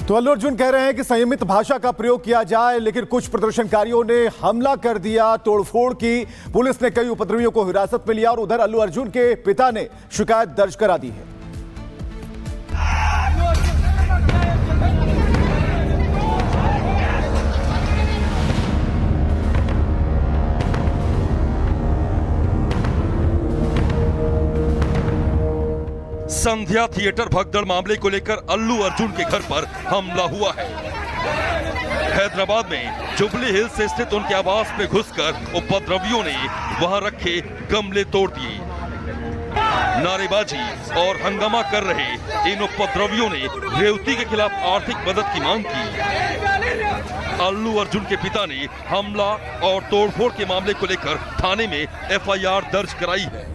तो अल्लू अर्जुन कह रहे हैं कि संयमित भाषा का प्रयोग किया जाए, लेकिन कुछ प्रदर्शनकारियों ने हमला कर दिया, तोड़फोड़ की। पुलिस ने कई उपद्रवियों को हिरासत में लिया और उधर अल्लू अर्जुन के पिता ने शिकायत दर्ज करा दी है। संध्या थिएटर भगदड़ मामले को लेकर अल्लू अर्जुन के घर पर हमला हुआ है। हैदराबाद में जुबली हिल्स से स्थित उनके आवास में घुसकर उपद्रवियों ने वहां रखे गमले तोड़ दिए। नारेबाजी और हंगामा कर रहे इन उपद्रवियों ने रेवती के खिलाफ आर्थिक मदद की मांग की। अल्लू अर्जुन के पिता ने हमला और तोड़फोड़ के मामले को लेकर थाने में एफआईआर दर्ज कराई है।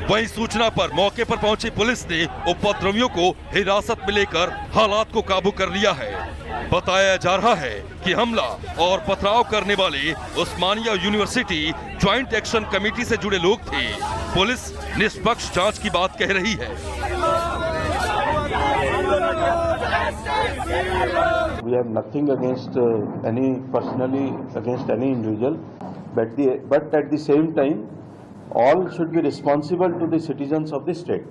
वहीं सूचना पर मौके पर पहुंची पुलिस ने उपद्रवियों को हिरासत में लेकर हालात को काबू कर लिया है। बताया जा रहा है कि हमला और पथराव करने वाले उस्मानिया यूनिवर्सिटी ज्वाइंट एक्शन कमेटी से जुड़े लोग थे। पुलिस निष्पक्ष जांच की बात कह रही है। We have nothing against any personally against any individual, but at the same time, all should be responsible to the citizens of the state.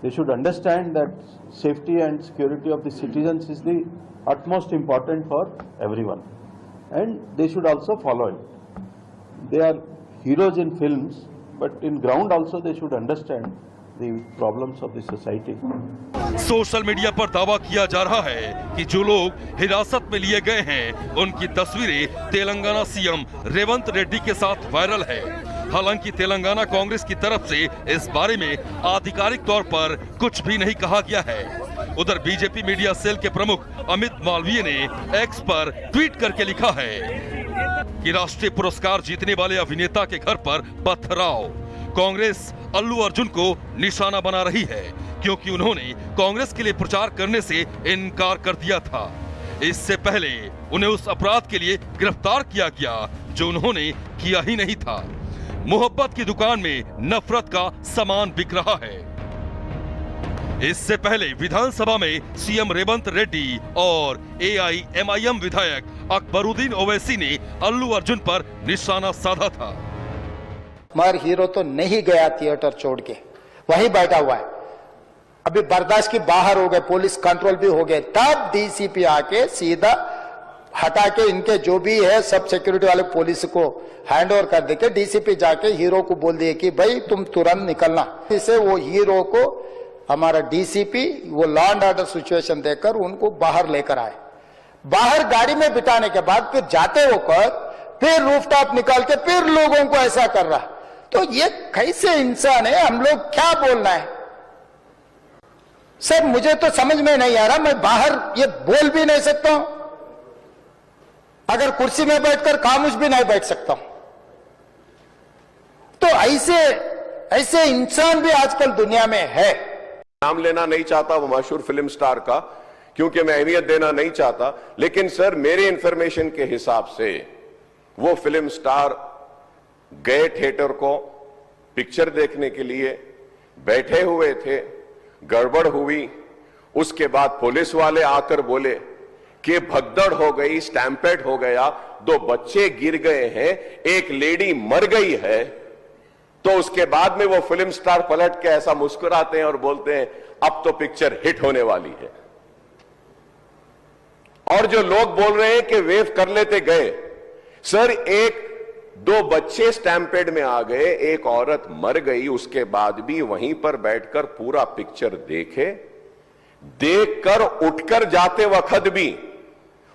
They should understand that safety and security of the citizens is the utmost important for everyone, and they should also follow it. They are heroes in films, but in ground also they should understand the problems of the society. Social media पर दावा किया जा रहा है कि जो लोग हिरासत में लिए गए हैं उनकी तस्वीरें तेलंगाना सीएम रेवंत रेड्डी के साथ वायरल है। हालांकि तेलंगाना कांग्रेस की तरफ से इस बारे में आधिकारिक तौर पर कुछ भी नहीं कहा गया है। उधर बीजेपी मीडिया सेल के प्रमुख अमित मालवीय ने एक्स पर ट्वीट करके लिखा है कि राष्ट्रीय पुरस्कार जीतने वाले अभिनेता के घर पर पथराव। कांग्रेस अल्लू अर्जुन को निशाना बना रही है क्योंकि उन्होंने कांग्रेस के लिए प्रचार करने से इनकार कर दिया था। इससे पहले उन्हें उस अपराध के लिए गिरफ्तार किया गया जो उन्होंने किया ही नहीं था। मोहब्बत की दुकान में नफरत का सामान बिक रहा है। इससे पहले विधानसभा में सीएम रेवंत रेड्डी और एआईएमआईएम विधायक अकबरुद्दीन ओवैसी ने अल्लू अर्जुन पर निशाना साधा था। मगर हीरो तो नहीं गया थिएटर छोड़ के, वहीं बैठा हुआ है। अभी बर्दाश्त की बाहर हो गए, पुलिस कंट्रोल भी हो गए, तब डीसीपी आके सीधा हटा के इनके जो भी है सब सिक्योरिटी वाले पुलिस को हैंड ओवर कर देके डीसीपी जाके हीरो को बोल दिए कि भाई तुम तुरंत निकलना। इससे वो हीरो को हमारा डीसीपी वो लॉ एंड ऑर्डर सिचुएशन देकर उनको बाहर लेकर आए। बाहर गाड़ी में बिठाने के बाद फिर जाते होकर फिर रूफटॉप निकाल के फिर लोगों को ऐसा कर रहा। तो ये कैसे इंसान है? हम लोग क्या बोलना है सर? मुझे तो समझ में नहीं आ रहा। मैं बाहर ये बोल भी नहीं सकता हूं, अगर कुर्सी में बैठकर खामोश भी नहीं बैठ सकता हूं। तो ऐसे इंसान भी आजकल दुनिया में है। नाम लेना नहीं चाहता वो मशहूर फिल्म स्टार का, क्योंकि मैं अहमियत देना नहीं चाहता, लेकिन सर मेरे इंफॉर्मेशन के हिसाब से वो फिल्म स्टार गए थिएटर को पिक्चर देखने के लिए, बैठे हुए थे, गड़बड़ हुई, उसके बाद पुलिस वाले आकर बोले कि भगदड़ हो गई, स्टैम्पेड हो गया, 2 बच्चे गिर गए हैं, एक लेडी मर गई है। तो उसके बाद में वो फिल्म स्टार पलट के ऐसा मुस्कुराते हैं और बोलते हैं अब तो पिक्चर हिट होने वाली है। और जो लोग बोल रहे हैं कि वेव कर लेते गए, सर 1-2 बच्चे स्टैम्पेड में आ गए, एक औरत मर गई, उसके बाद भी वहीं पर बैठकर पूरा पिक्चर देखकर उठकर जाते वक्त भी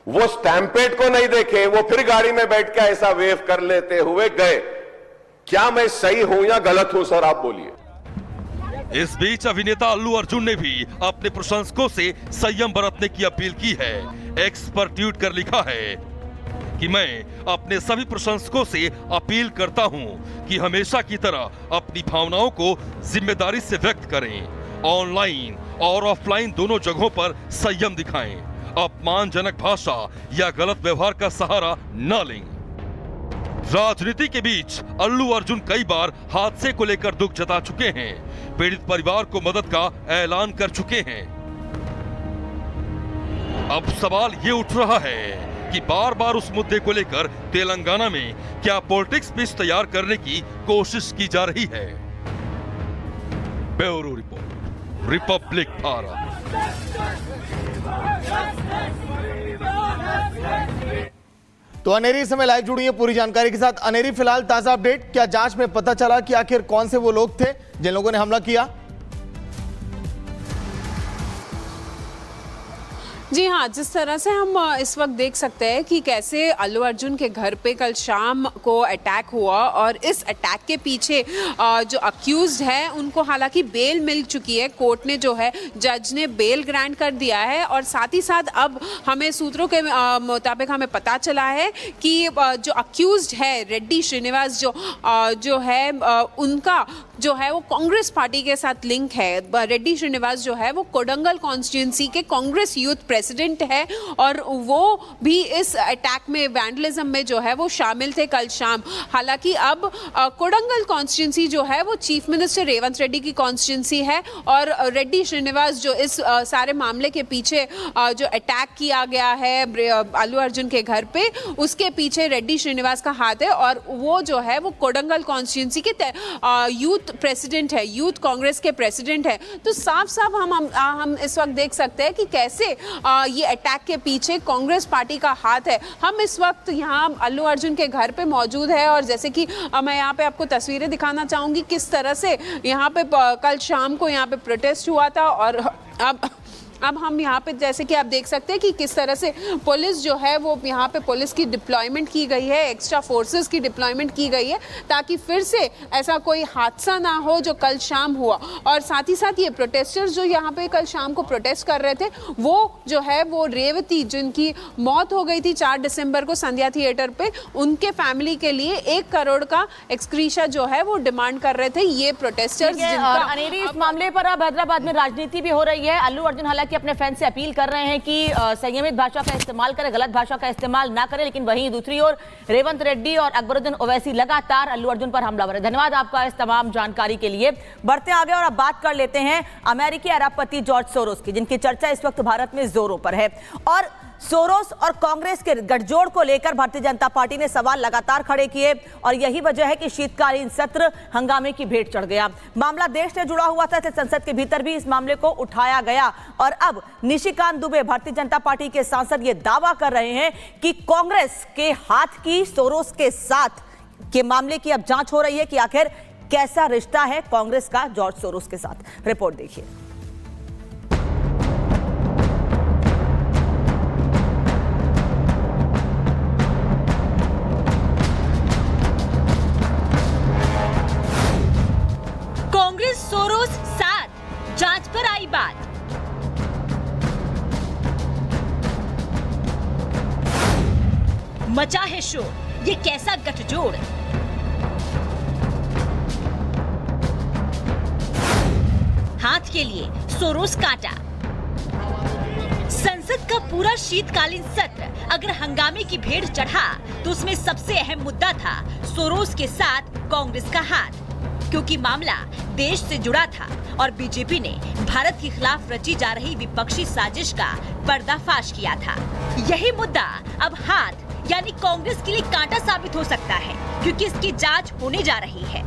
वो स्टैम्पेड को नहीं देखे, वो फिर गाड़ी में बैठ के ऐसा वेव कर लेते हुए गए। क्या मैं सही हूं या गलत हूं सर, आप बोलिए। इस बीच अभिनेता अल्लू अर्जुन ने भी अपने प्रशंसकों से संयम बरतने की अपील की है। एक्स पर ट्वीट कर लिखा है कि मैं अपने सभी प्रशंसकों से अपील करता हूं कि हमेशा की तरह अपनी भावनाओं को जिम्मेदारी से व्यक्त करें। ऑनलाइन और ऑफलाइन दोनों जगहों पर संयम दिखाएं। अपमानजनक भाषा या गलत व्यवहार का सहारा न लें। राजनीति के बीच अल्लू अर्जुन कई बार हादसे को लेकर दुख जता चुके हैं। पीड़ित परिवार को मदद का ऐलान कर चुके हैं। अब सवाल ये उठ रहा है कि बार बार उस मुद्दे को लेकर तेलंगाना में क्या पॉलिटिक्स पिच तैयार करने की कोशिश की जा रही है। Bureau report, Republic Bharat. तो अनेरी समय लाइव जुड़ी है पूरी जानकारी के साथ। अनेरी, फिलहाल ताजा अपडेट, क्या जांच में पता चला कि आखिर कौन से वो लोग थे जिन लोगों ने हमला किया? जी हाँ, जिस तरह से हम इस वक्त देख सकते हैं कि कैसे अल्लू अर्जुन के घर पे कल शाम को अटैक हुआ और इस अटैक के पीछे जो अक्यूज्ड है उनको हालांकि बेल मिल चुकी है। कोर्ट ने जो है, जज ने बेल ग्रांट कर दिया है और साथ ही साथ अब हमें सूत्रों के मुताबिक हमें पता चला है कि जो अक्यूज्ड है रेड्डी श्रीनिवास जो है उनका जो है वो कांग्रेस पार्टी के साथ लिंक है। रेड्डी श्रीनिवास जो है वो कोडंगल कॉन्स्टिट्यूंसी के कांग्रेस यूथ प्रेसिडेंट है और वो भी इस अटैक में, वैंडलिज्म में जो है वो शामिल थे कल शाम। हालांकि अब कोडंगल कॉन्स्टिट्यूंसी जो है वो चीफ मिनिस्टर रेवंत रेड्डी की कॉन्स्टिट्यूंसी है और रेड्डी श्रीनिवास जो इस सारे मामले के पीछे जो अटैक किया गया है अल्लू अर्जुन के घर पे, उसके पीछे रेड्डी श्रीनिवास का हाथ है और वो जो है वो कोडंगल कॉन्स्टिट्यूंसी के यूथ प्रेसिडेंट है, यूथ कांग्रेस के प्रेसिडेंट है। तो साफ साफ हम इस वक्त देख सकते हैं कि कैसे ये अटैक के पीछे कांग्रेस पार्टी का हाथ है। हम इस वक्त यहाँ अल्लू अर्जुन के घर पे मौजूद है और जैसे कि मैं यहाँ पे आपको तस्वीरें दिखाना चाहूंगी किस तरह से यहाँ पे कल शाम को यहाँ पे प्रोटेस्ट हुआ था और अब हम यहाँ पे जैसे कि आप देख सकते हैं कि किस तरह से पुलिस जो है वो यहाँ पे पुलिस की डिप्लॉयमेंट की गई है, एक्स्ट्रा फोर्सेस की डिप्लॉयमेंट की गई है ताकि फिर से ऐसा कोई हादसा ना हो जो कल शाम हुआ। और साथ ही साथ ये प्रोटेस्टर्स जो यहाँ पे कल शाम को प्रोटेस्ट कर रहे थे वो जो है वो रेवती जिनकी मौत हो गई थी 4 दिसंबर को संध्या थिएटर पे, उनके फैमिली के लिए 1 करोड़ का एक्सक्रीशा जो है वो डिमांड कर रहे थे ये प्रोटेस्टर्स। इस मामले पर अब हैदराबाद में राजनीति भी हो रही है। अल्लू अर्जुन कि अपने फैन से अपील कर रहे हैं कि संयमित भाषा का इस्तेमाल करें, गलत भाषा का इस्तेमाल ना करें, लेकिन वहीं दूसरी ओर रेवंत रेड्डी और अकबरुद्दीन ओवैसी लगातार अल्लू अर्जुन पर हमलावर है। धन्यवाद आपका इस तमाम जानकारी के लिए। बढ़ते आगे और अब बात कर लेते हैं अमेरिकी अरबपति जॉर्ज सोरोस की, जिनकी चर्चा इस वक्त भारत में जोरों पर है। और सोरोस और कांग्रेस के गठजोड़ को लेकर भारतीय जनता पार्टी ने सवाल लगातार खड़े किए और यही वजह है कि शीतकालीन सत्र हंगामे की भेंट चढ़ गया। मामला देश से जुड़ा हुआ था, इसलिए संसद के भीतर भी इस मामले को उठाया गया और अब निशिकांत दुबे भारतीय जनता पार्टी के सांसद ये दावा कर रहे हैं कि कांग्रेस के हाथ की सोरोस के साथ के मामले की अब जांच हो रही है कि आखिर कैसा रिश्ता है कांग्रेस का जॉर्ज सोरोस के साथ। रिपोर्ट देखिए। कांग्रेस सोरोस साथ, जांच पर आई बात। मचा है शोर, ये कैसा गठजोड़। हाथ के लिए सोरोस कांटा। संसद का पूरा शीतकालीन सत्र अगर हंगामे की भेंट चढ़ा तो उसमें सबसे अहम मुद्दा था सोरोस के साथ कांग्रेस का हाथ, क्योंकि मामला देश से जुड़ा था और बीजेपी ने भारत के खिलाफ रची जा रही विपक्षी साजिश का पर्दाफाश किया था। यही मुद्दा अब हाथ यानी कांग्रेस के लिए कांटा साबित हो सकता है, क्योंकि इसकी जांच होने जा रही है।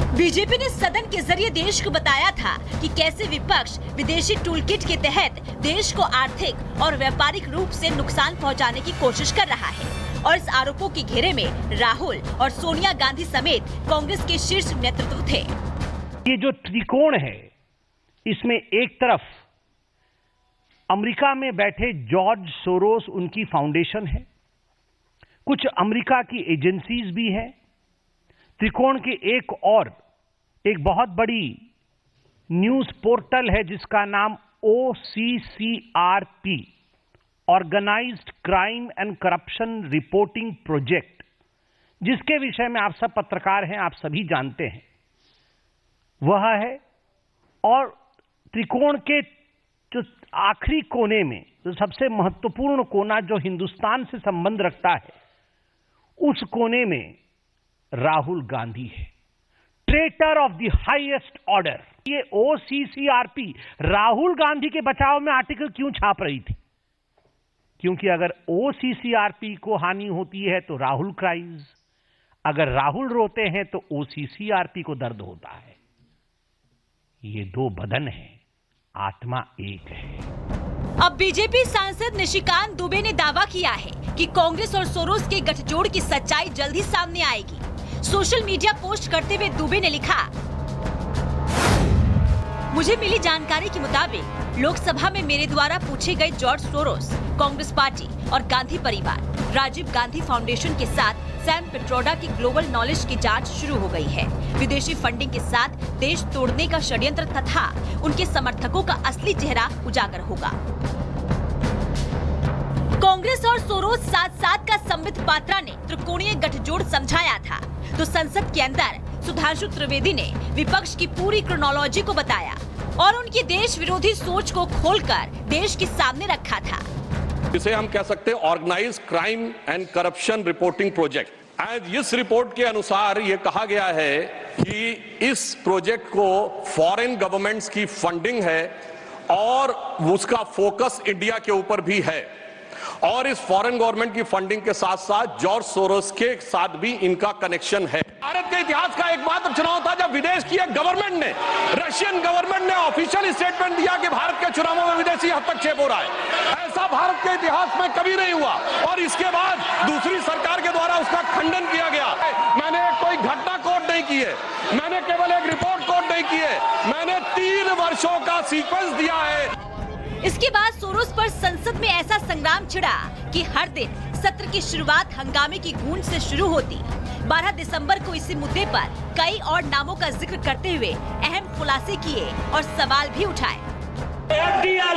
बीजेपी ने सदन के जरिए देश को बताया था कि कैसे विपक्ष विदेशी टूलकिट के तहत देश को आर्थिक और व्यापारिक रूप से नुकसान पहुंचाने की कोशिश कर रहा है और इस आरोपों के घेरे में राहुल और सोनिया गांधी समेत कांग्रेस के शीर्ष नेतृत्व थे। ये जो त्रिकोण है, इसमें एक तरफ अमेरिका में बैठे जॉर्ज सोरोस, उनकी फाउंडेशन है, कुछ अमेरिका की एजेंसीज भी है। त्रिकोण के एक बहुत बड़ी न्यूज पोर्टल है जिसका नाम OCCRP, organised crime and corruption reporting project, जिसके विषय में आप सब पत्रकार हैं, आप सभी जानते हैं, वह है। और त्रिकोण के जो आखिरी कोने में जो सबसे महत्वपूर्ण कोना जो हिंदुस्तान से संबंध रखता है, उस कोने में राहुल गांधी है, traitor of the highest order. ये OCCRP राहुल गांधी के बचाव में आर्टिकल क्यों छाप रही थी? क्योंकि अगर OCCRP को हानि होती है तो राहुल क्राइज, अगर राहुल रोते हैं तो OCCRP को दर्द होता है। ये दो बदन हैं, आत्मा एक है। अब बीजेपी सांसद निशिकांत दुबे ने दावा किया है कि कांग्रेस और सोरोस के गठजोड़ की सच्चाई जल्द ही सामने आएगी। सोशल मीडिया पोस्ट करते हुए दुबे ने लिखा, मुझे मिली जानकारी के मुताबिक लोकसभा में मेरे द्वारा पूछे गए जॉर्ज सोरोस, कांग्रेस पार्टी और गांधी परिवार, राजीव गांधी फाउंडेशन के साथ सैम पिट्रोडा की ग्लोबल नॉलेज की जांच शुरू हो गई है। विदेशी फंडिंग के साथ देश तोड़ने का षड्यंत्र तथा उनके समर्थकों का असली चेहरा उजागर होगा। कांग्रेस और सोरोस साथ साथ का संबित पात्रा ने त्रिकोणीय गठजोड़ समझाया था, तो संसद के अंदर सुधांशु त्रिवेदी ने विपक्ष की पूरी क्रोनोलॉजी को बताया और उनकी देश विरोधी सोच को खोलकर देश के सामने रखा था। इसे हम कह सकते हैं organised crime and corruption reporting project. आज इस रिपोर्ट के अनुसार ये कहा गया है कि इस प्रोजेक्ट को फॉरेन गवर्नमेंट्स की फंडिंग है और उसका फोकस इंडिया के ऊपर भी है, और इस फॉरेन गवर्नमेंट की फंडिंग के साथ साथ जॉर्ज सोरोस के साथ भी इनका कनेक्शन है। भारत के इतिहास का एकमात्र चुनाव था जब विदेश की एक गवर्नमेंट ने, रशियन गवर्नमेंट ने ऑफिशियल स्टेटमेंट दिया कि भारत के चुनावों में विदेशी हस्तक्षेप हो रहा है। ऐसा भारत के इतिहास में कभी नहीं हुआ और इसके बाद दूसरी सरकार के द्वारा उसका खंडन किया गया। मैंने कोई घटना कोट नहीं की है, मैंने केवल एक रिपोर्ट कोट नहीं की है, मैंने 3 वर्षों का सीक्वेंस दिया है। इसके बाद सोरोस पर संसद में ऐसा संग्राम छिड़ा कि हर दिन सत्र की शुरुआत हंगामे की गूंज से शुरू होती। 12 दिसंबर को इसी मुद्दे पर कई और नामों का जिक्र करते हुए अहम खुलासे किए और सवाल भी उठाए। FDR